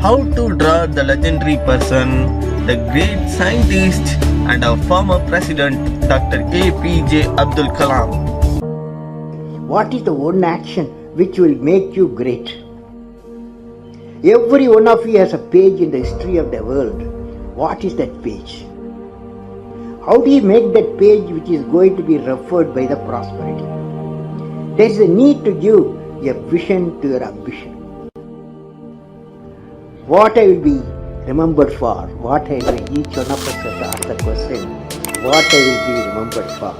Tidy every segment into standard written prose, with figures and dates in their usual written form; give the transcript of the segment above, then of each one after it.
how to draw the legendary person, the great scientist and our former president Dr APJ.Abdhulkalam. What is the one action which will make you great? Every one of you has a page in the history of the world. What is that page? How do you make that page which is going to be referred by the prosperity? There is a need to give a vision to your ambition. What I will be remembered for, what I will, each one of us has asked the question, what I will be remembered for.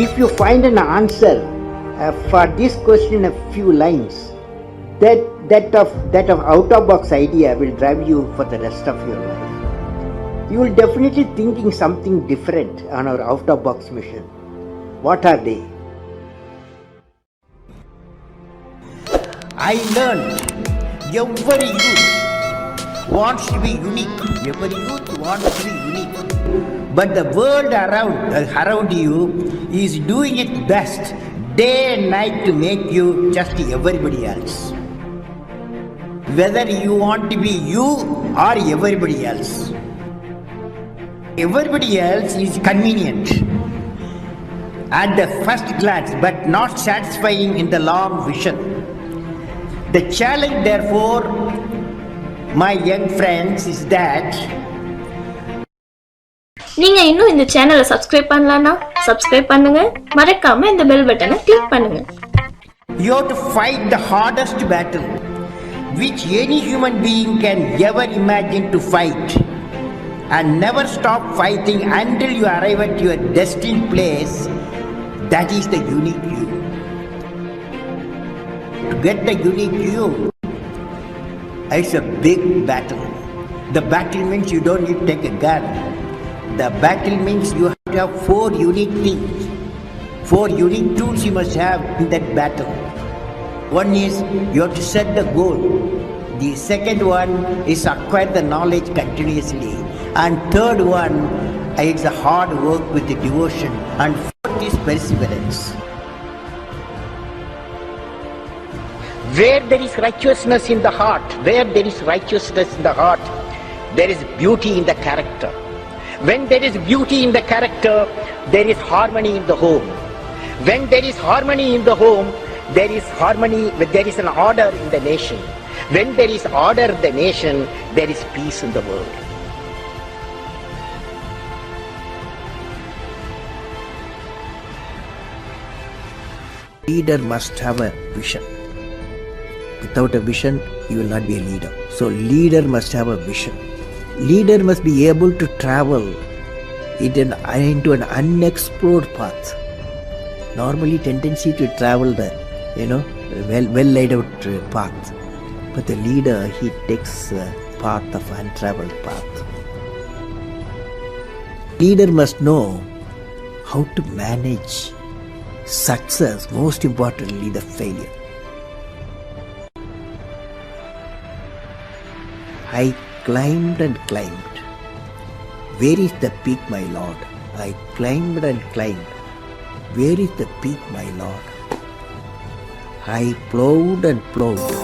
If you find an answer for this question in a few lines, that of out-of-box idea will drive you for the rest of your life. You will definitely thinking something different on our out-of-box mission. What are they? I learned every youth wants to be unique. Every youth wants to be unique. But the world around you is doing its best day and night to make you just everybody else. Whether you want to be you or everybody else. Everybody else is convenient at the first glance, but not satisfying in the long vision. The challenge, therefore, my young friends, is that நீங்க இன்னும் இந்த சேனலை subscribe பண்ணலனா subscribe பண்ணுங்க, மறக்காம இந்த bell பட்டனை click பண்ணுங்க. You have to fight the hardest battle which any human being can ever imagine to fight, and never stop fighting until you arrive at your destined place. That is the unique you. To get the unique you, it's a big battle. The battle means you don't need to take a gun. The battle means you have to have 4 unique things. 4 unique tools you must have in that battle. One is you have to set the goal. The second one is acquire the knowledge continuously. And third one is the hard work with the devotion. And fourth is perseverance. Where there is righteousness in the heart, there is beauty in the character. When there is beauty in the character, there is harmony in the home. When there is harmony in the home, there is harmony, there is an order in the nation. When there is order in the nation, there is peace in the world. Leader must have a vision. Without a vision, you will not be a leader. So leader must have a vision. Leader must be able to travel into an unexplored path. Normally tendency to travel the well laid out path. But the leader, he takes a path of untraveled path. Leader must know how to manage success, most importantly the failure. I climbed and climbed. Where is the peak, my Lord? I climbed and climbed. Where is the peak, my Lord? I plowed and plowed.